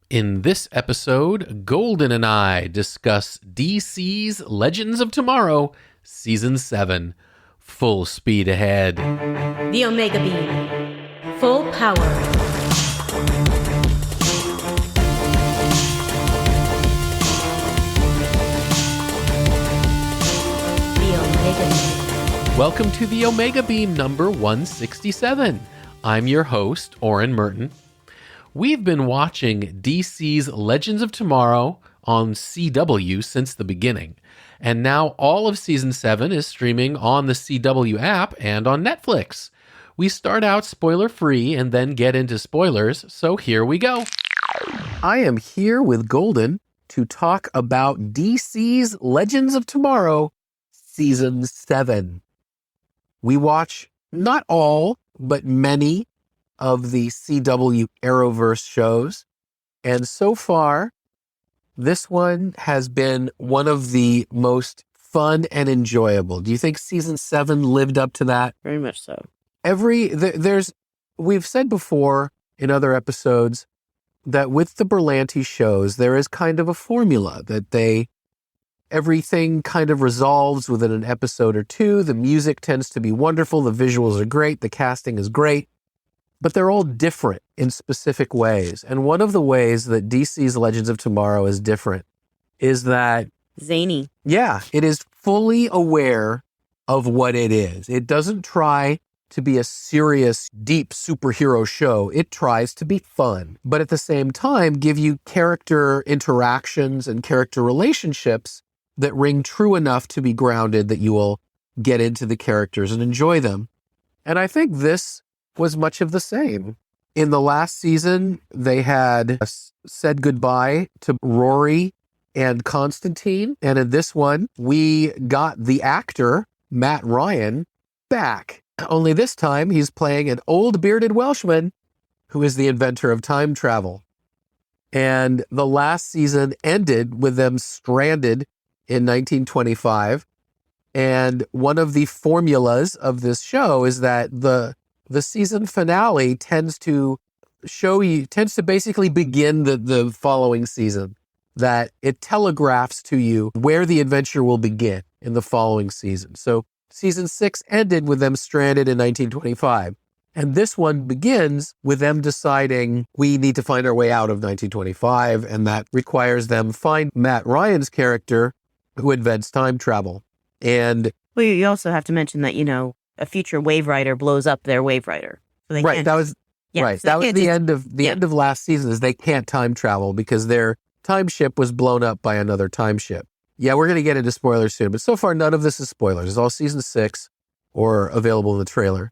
In this episode, Golden and I discuss DC's Legends of Tomorrow, Season 7. Full speed ahead. The Omega Beam. Full power. The Omega Beam. Welcome to the Omega Beam number 167. I'm your host, Oren Merton. We've been watching DC's Legends of Tomorrow on CW since the beginning, and now all of Season 7 is streaming on the CW app and on Netflix. We start out spoiler-free and then get into spoilers, so here we go. I am here with Golden to talk about DC's Legends of Tomorrow Season 7. We watch not all, but many of the CW Arrowverse shows. And so far, this one has been one of the most fun and enjoyable. Do you think Season 7 lived up to that? Very much so. We've said before in other episodes that with the Berlanti shows, there is kind of a formula that everything kind of resolves within an episode or two. The music tends to be wonderful. The visuals are great. The casting is great. But they're all different in specific ways. And one of the ways that DC's Legends of Tomorrow is different is that... Zany. Yeah, it is fully aware of what it is. It doesn't try to be a serious, deep superhero show. It tries to be fun, but at the same time, give you character interactions and character relationships that ring true enough to be grounded that you will get into the characters and enjoy them. And I think this was much of the same. In the last season, they had said goodbye to Rory and Constantine. And in this one, we got the actor, Matt Ryan, back. Only this time, he's playing an old bearded Welshman who is the inventor of time travel. And the last season ended with them stranded in 1925. And one of the formulas of this show is that the season finale tends to basically begin the following season, that it telegraphs to you where the adventure will begin in the following season. So season 6 ended with them stranded in 1925. And this one begins with them deciding we need to find our way out of 1925. And that requires them find Matt Ryan's character who invents time travel. And well, you also have to mention that, a future Wave Rider blows up their Wave Rider. So right. That was the end of last season. Is they can't time travel because their time ship was blown up by another time ship. Yeah, we're going to get into spoilers soon, but so far none of this is spoilers. It's all season 6 or available in the trailer.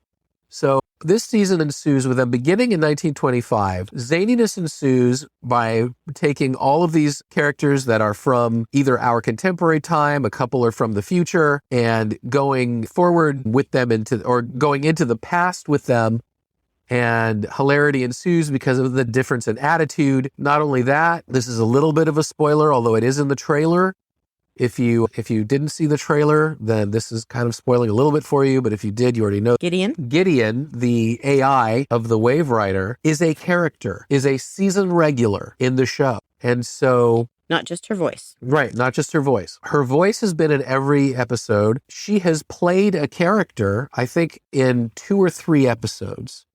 So this season ensues with them beginning in 1925. Zaniness ensues by taking all of these characters that are from either our contemporary time, a couple are from the future, and going forward with them going into the past with them. And hilarity ensues because of the difference in attitude. Not only that, this is a little bit of a spoiler, although it is in the trailer. If you didn't see the trailer, then this is kind of spoiling a little bit for you. But if you did, you already know. Gideon, the AI of the Wave Rider, is a character, is a season regular in the show. And so... Not just her voice. Right, not just her voice. Her voice has been in every episode. She has played a character, I think, in 2 or 3 episodes.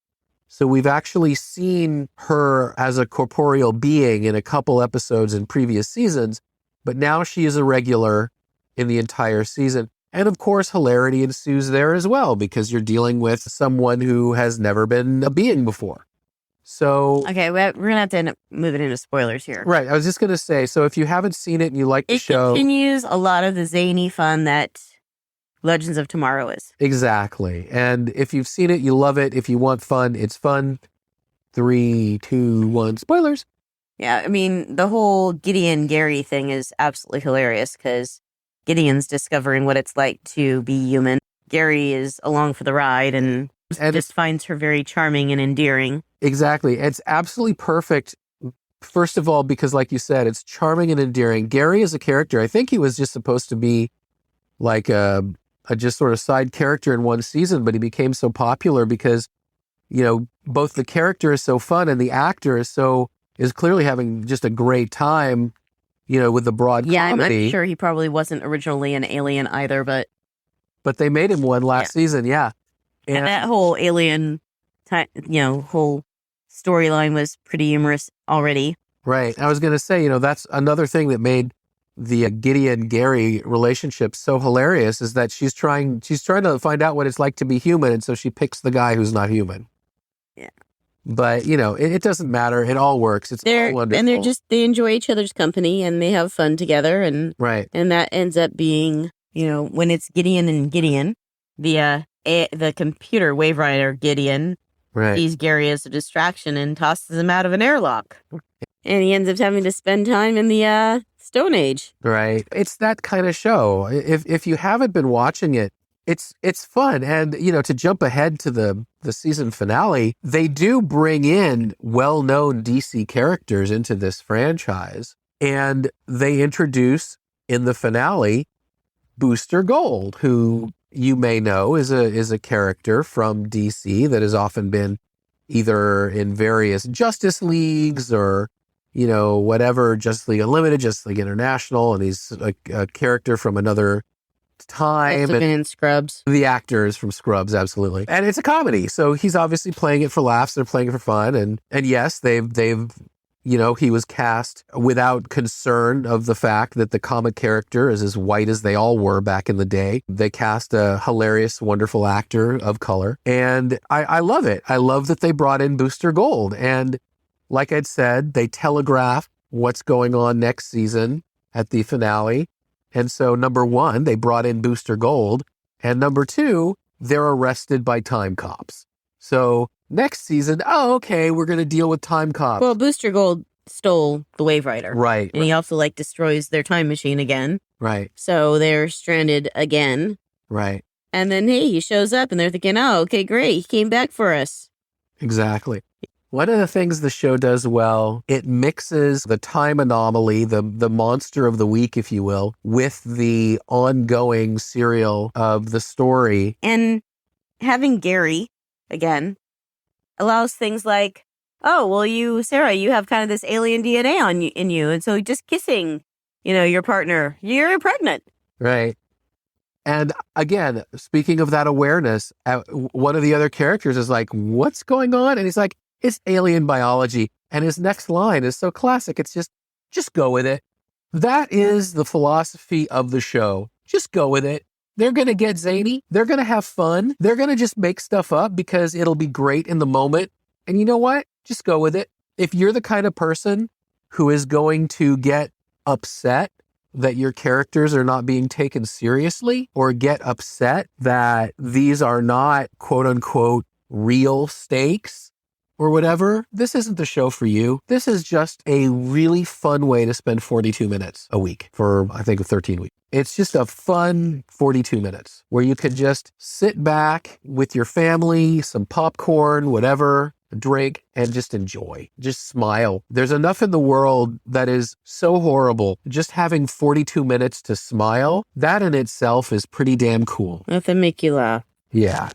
So we've actually seen her as a corporeal being in a couple episodes in previous seasons. But now she is a regular in the entire season. And of course, hilarity ensues there as well, because you're dealing with someone who has never been a being before. So... Okay, we're going to have to end up moving into spoilers here. Right, I was just going to say, so if you haven't seen it and you like the show... It continues a lot of the zany fun that Legends of Tomorrow is. Exactly. And if you've seen it, you love it. If you want fun, it's fun. 3, 2, 1, spoilers. Yeah, I mean, the whole Gideon Gary thing is absolutely hilarious because Gideon's discovering what it's like to be human. Gary is along for the ride and just finds her very charming and endearing. Exactly. It's absolutely perfect. First of all, because like you said, it's charming and endearing. Gary is a character. I think he was just supposed to be like a just sort of side character in one season, but he became so popular because, both the character is so fun and the actor is so is clearly having just a great time, with the broad comedy. I'm sure he probably wasn't originally an alien either, but they made him one last season, yeah. And that whole alien, whole storyline was pretty humorous already. Right. I was going to say, that's another thing that made the Gideon Gary relationship so hilarious is that she's trying to find out what it's like to be human, and so she picks the guy who's not human. Yeah. But it doesn't matter. It all works. It's all wonderful. And they enjoy each other's company and they have fun together, and right. And that ends up being, when it's Gideon and Gideon, the computer Wave Rider Gideon sees Gary as a distraction and tosses him out of an airlock. And he ends up having to spend time in the Stone Age. Right. It's that kind of show. If you haven't been watching it, it's fun. And, to jump ahead to the season finale, they do bring in well-known DC characters into this franchise. And they introduce in the finale Booster Gold, who you may know is a character from DC that has often been either in various Justice Leagues or, whatever, Justice League Unlimited, Justice League International, and he's a character from another time. And in Scrubs. The actors from Scrubs, absolutely. And it's a comedy, so he's obviously playing it for laughs. They're playing it for fun. And yes, they've he was cast without concern of the fact that the comic character is as white as they all were back in the day. They cast a hilarious, wonderful actor of color. And I love it. I love that they brought in Booster Gold. And like I'd said, they telegraph what's going on next season at the finale. And so, number one, they brought in Booster Gold. And number two, they're arrested by time cops. So next season, okay, we're going to deal with time cops. Well, Booster Gold stole the Wave Rider. Right. And he also destroys their time machine again. Right. So they're stranded again. Right. And then, hey, he shows up and they're thinking, oh, okay, great. He came back for us. Exactly. One of the things the show does well, it mixes the time anomaly, the monster of the week, if you will, with the ongoing serial of the story. And having Gary, again, allows things like, oh, well, Sarah, you have kind of this alien DNA in you. And so just kissing, your partner, you're pregnant. Right. And again, speaking of that awareness, one of the other characters is like, what's going on? And he's like, it's alien biology. And his next line is so classic. It's just go with it. That is the philosophy of the show. Just go with it. They're going to get zany. They're going to have fun. They're going to just make stuff up because it'll be great in the moment. And you know what? Just go with it. If you're the kind of person who is going to get upset that your characters are not being taken seriously, or get upset that these are not quote unquote real stakes, or whatever, this isn't the show for you. This is just a really fun way to spend 42 minutes a week for, I think, 13 weeks. It's just a fun 42 minutes where you could just sit back with your family, some popcorn, whatever, a drink, and just enjoy. Just smile. There's enough in the world that is so horrible. Just having 42 minutes to smile, that in itself is pretty damn cool. Nothing make you laugh. Yeah.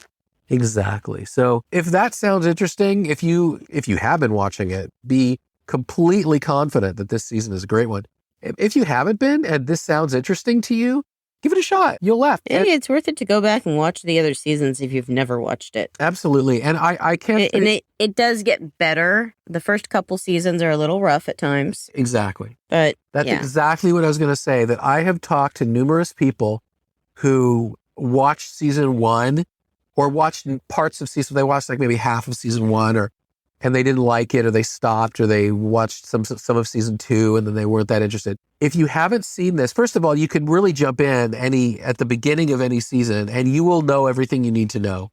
Exactly. So if that sounds interesting, if you have been watching it, be completely confident that this season is a great one. If you haven't been and this sounds interesting to you, give it a shot. You'll laugh. Maybe it's worth it to go back and watch the other seasons if you've never watched it. Absolutely. And I can't... It does get better. The first couple seasons are a little rough at times. Exactly. But that's exactly what I was going to say, that I have talked to numerous people who watched season one or watched parts of season, they watched like maybe half of season one, and they didn't like it, or they stopped, or they watched some of season two and then they weren't that interested. If you haven't seen this, first of all, you can really jump in at the beginning of any season and you will know everything you need to know.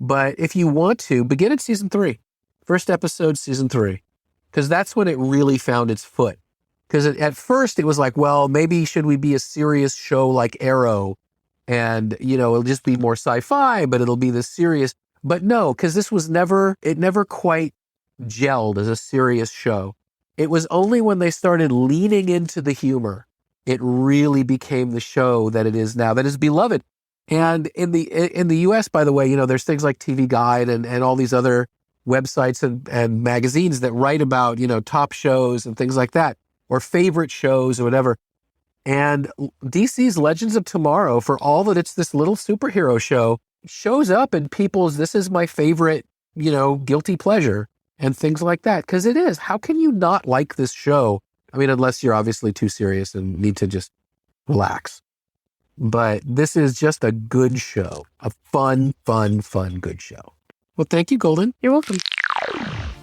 But if you want to, begin at season 3, first episode, season 3, because that's when it really found its foot. Because at first it was like, well, maybe should we be a serious show like Arrow? And, it'll just be more sci-fi, but it'll be this serious. But no, because it never quite gelled as a serious show. It was only when they started leaning into the humor, it really became the show that it is now, that is beloved. And in the US, by the way, there's things like TV Guide and all these other websites and magazines that write about, top shows and things like that, or favorite shows or whatever. And DC's Legends of Tomorrow, for all that it's this little superhero show, shows up in people's, this is my favorite, guilty pleasure and things like that. Because it is. How can you not like this show? I mean, unless you're obviously too serious and need to just relax. But this is just a good show. A fun, good show. Well, thank you, Golden. You're welcome.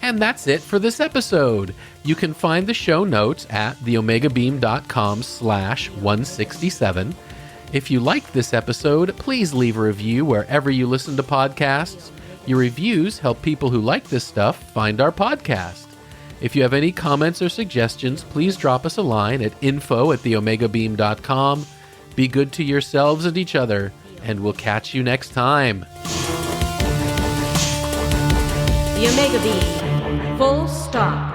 And that's it for this episode. You can find the show notes at theomegabeam.com/167. If you liked this episode, please leave a review wherever you listen to podcasts. Your reviews help people who like this stuff find our podcast. If you have any comments or suggestions, please drop us a line at info@theomegabeam.com. Be good to yourselves and each other, and we'll catch you next time. The Omega Beam. Full stop.